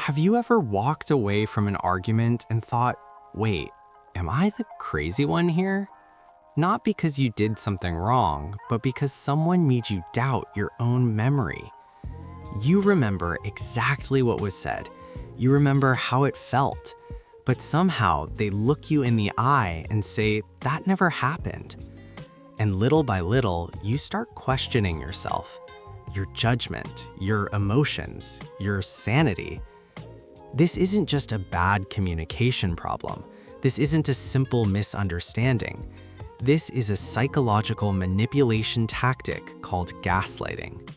Have you ever walked away from an argument and thought, wait, am I the crazy one here? Not because you did something wrong, but because someone made you doubt your own memory. You remember exactly what was said. You remember how it felt. But somehow they look you in the eye and say, that never happened. And little by little, you start questioning yourself, your judgment, your emotions, your sanity. This isn't just a bad communication problem. This isn't a simple misunderstanding. This is a psychological manipulation tactic called gaslighting.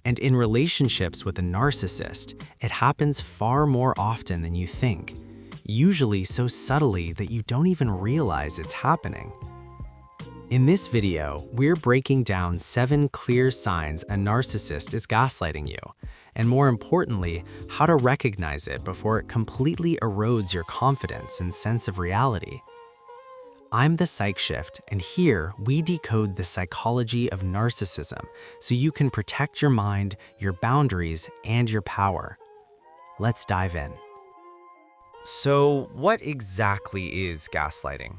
And in relationships with a narcissist, it happens far more often than you think, usually so subtly that you don't even realize it's happening. In this video, we're breaking down 7 clear signs a narcissist is gaslighting you, and more importantly, how to recognize it before it completely erodes your confidence and sense of reality. I'm the Psychologist, and here we decode the psychology of narcissism so you can protect your mind, your boundaries, and your power. Let's dive in. So, what exactly is gaslighting?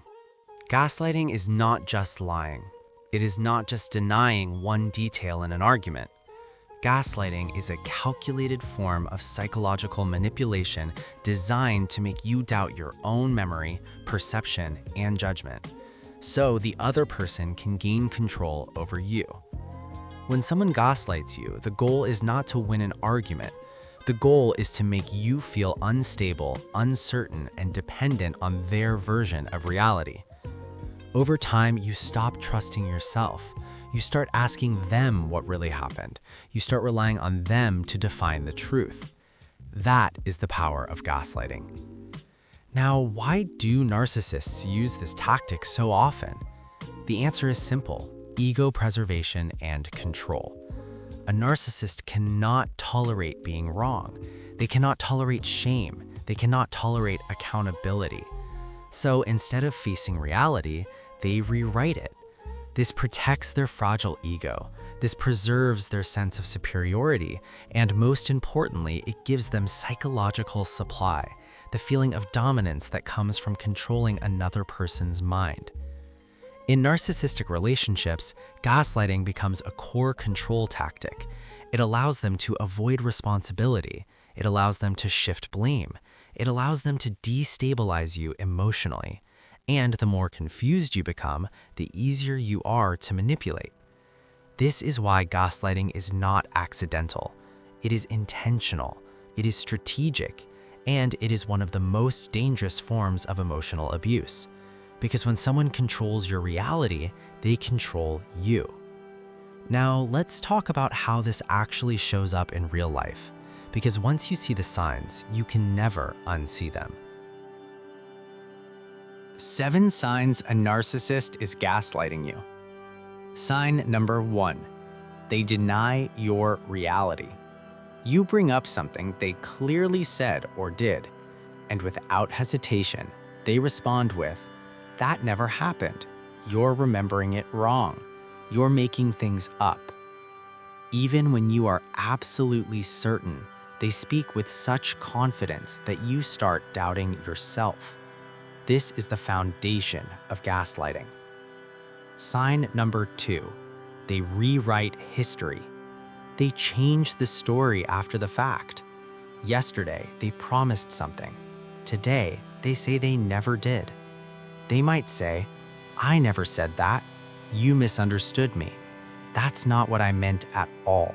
Gaslighting is not just lying. It is not just denying one detail in an argument. Gaslighting is a calculated form of psychological manipulation designed to make you doubt your own memory, perception, and judgment, so the other person can gain control over you. When someone gaslights you, the goal is not to win an argument. The goal is to make you feel unstable, uncertain, and dependent on their version of reality. Over time, you stop trusting yourself. You start asking them what really happened. You start relying on them to define the truth. That is the power of gaslighting. Now, why do narcissists use this tactic so often? The answer is simple: ego preservation and control. A narcissist cannot tolerate being wrong. They cannot tolerate shame. They cannot tolerate accountability. So instead of facing reality, they rewrite it. This protects their fragile ego. This preserves their sense of superiority. And most importantly, it gives them psychological supply, the feeling of dominance that comes from controlling another person's mind. In narcissistic relationships, gaslighting becomes a core control tactic. It allows them to avoid responsibility. It allows them to shift blame. It allows them to destabilize you emotionally. And the more confused you become, the easier you are to manipulate. This is why gaslighting is not accidental. It is intentional, it is strategic, and it is one of the most dangerous forms of emotional abuse. Because when someone controls your reality, they control you. Now, let's talk about how this actually shows up in real life. Because once you see the signs, you can never unsee them. 7 signs a narcissist is gaslighting you. Sign number 1, they deny your reality. You bring up something they clearly said or did, and without hesitation, they respond with, "That never happened. You're remembering it wrong. You're making things up." Even when you are absolutely certain, they speak with such confidence that you start doubting yourself. This is the foundation of gaslighting. Sign number 2, they rewrite history. They change the story after the fact. Yesterday, they promised something. Today, they say they never did. They might say, "I never said that. You misunderstood me. That's not what I meant at all."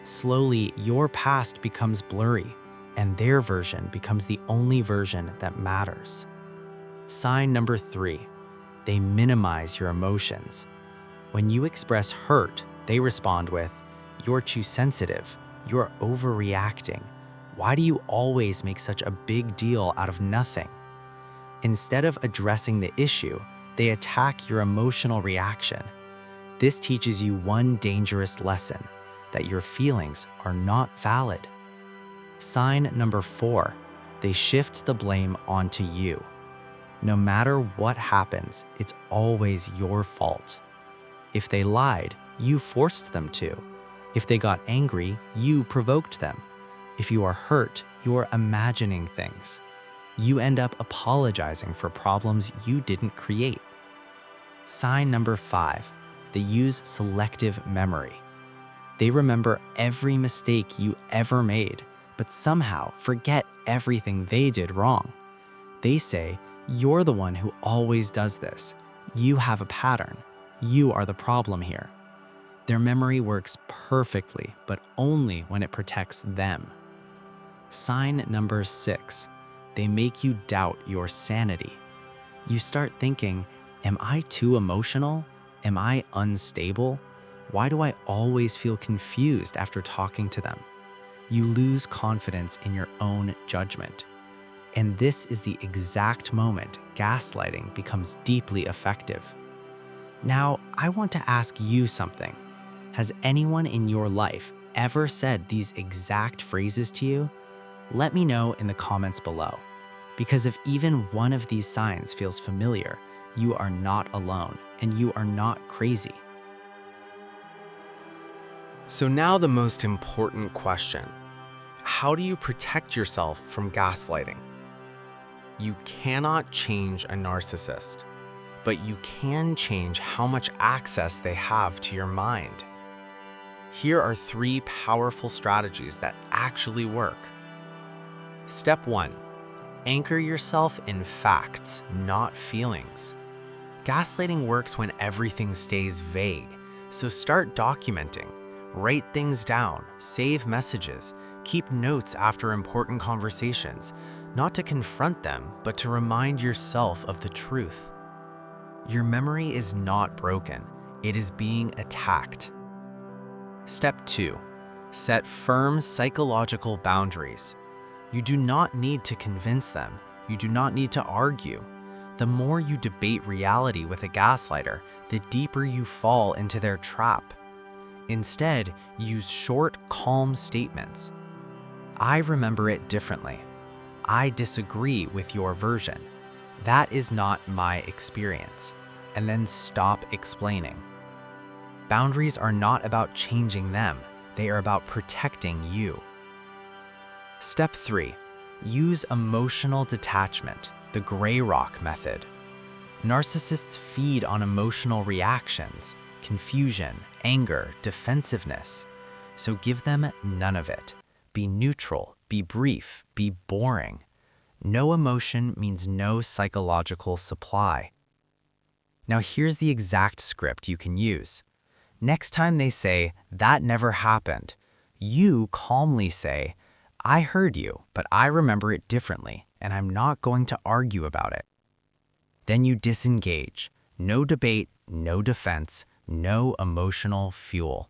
Slowly, your past becomes blurry, and their version becomes the only version that matters. Sign number 3, they minimize your emotions. When you express hurt, they respond with, "You're too sensitive. You're overreacting. Why do you always make such a big deal out of nothing?" Instead of addressing the issue, they attack your emotional reaction. This teaches you one dangerous lesson, that your feelings are not valid. Sign number 4, they shift the blame onto you. No matter what happens, it's always your fault. If they lied, you forced them to. If they got angry, you provoked them. If you are hurt, you're imagining things. You end up apologizing for problems you didn't create. Sign number 5, they use selective memory. They remember every mistake you ever made, but somehow forget everything they did wrong. They say, "You're the one who always does this. You have a pattern. You are the problem here." Their memory works perfectly, but only when it protects them. Sign number 6, they make you doubt your sanity. You start thinking, am I too emotional? Am I unstable? Why do I always feel confused after talking to them? You lose confidence in your own judgment. And this is the exact moment gaslighting becomes deeply effective. Now, I want to ask you something. Has anyone in your life ever said these exact phrases to you? Let me know in the comments below. Because if even one of these signs feels familiar, you are not alone and you are not crazy. So now the most important question. How do you protect yourself from gaslighting? You cannot change a narcissist, but you can change how much access they have to your mind. Here are 3 powerful strategies that actually work. Step 1. Anchor yourself in facts, not feelings. Gaslighting works when everything stays vague, so start documenting. Write things down, save messages, keep notes after important conversations, not to confront them, but to remind yourself of the truth. Your memory is not broken, it is being attacked. Step 2. Set firm psychological boundaries. You do not need to convince them. You do not need to argue. The more you debate reality with a gaslighter, the deeper you fall into their trap. Instead, use short, calm statements. I remember it differently. I disagree with your version. That is not my experience. And then stop explaining. Boundaries are not about changing them. They are about protecting you. Step 3. Use emotional detachment, the gray rock method. Narcissists feed on emotional reactions, confusion, anger, defensiveness. So give them none of it. Be neutral, be brief, be boring. No emotion means no psychological supply. Now here's the exact script you can use. Next time they say, "That never happened," you calmly say, "I heard you, but I remember it differently, and I'm not going to argue about it." Then you disengage. No debate, no defense, no emotional fuel.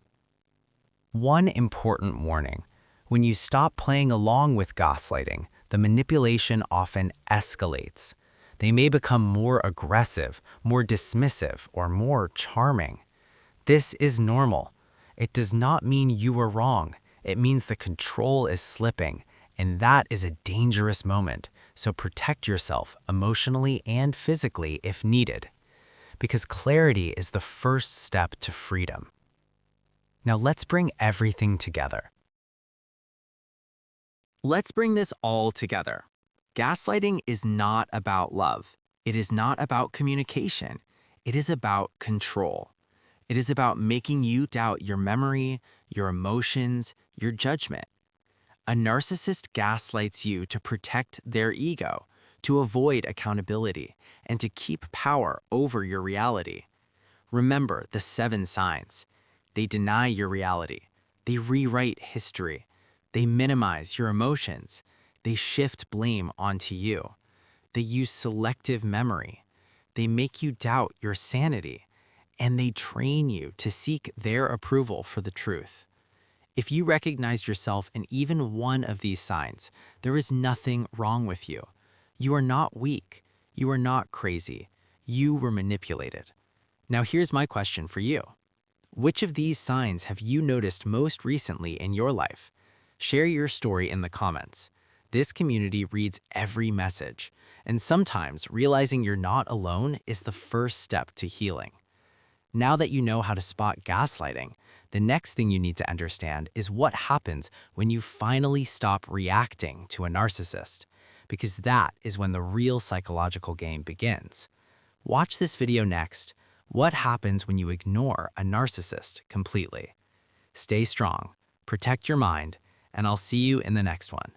One important warning. When you stop playing along with gaslighting, the manipulation often escalates. They may become more aggressive, more dismissive, or more charming. This is normal. It does not mean you are wrong. It means the control is slipping, and that is a dangerous moment. So protect yourself emotionally and physically if needed, because clarity is the first step to freedom. Now let's bring everything together. Let's bring this all together. Gaslighting is not about love. It is not about communication. It is about control. It is about making you doubt your memory, your emotions, your judgment. A narcissist gaslights you to protect their ego, to avoid accountability, and to keep power over your reality. Remember the 7 signs. They deny your reality. They rewrite history. They minimize your emotions. They shift blame onto you. They use selective memory. They make you doubt your sanity. And they train you to seek their approval for the truth. If you recognize yourself in even one of these signs, there is nothing wrong with you. You are not weak. You are not crazy. You were manipulated. Now here's my question for you. Which of these signs have you noticed most recently in your life? Share your story in the comments. This community reads every message, and sometimes realizing you're not alone is the first step to healing. Now that you know how to spot gaslighting, the next thing you need to understand is what happens when you finally stop reacting to a narcissist, because that is when the real psychological game begins. Watch this video next. What happens when you ignore a narcissist completely? Stay strong, protect your mind, and I'll see you in the next one.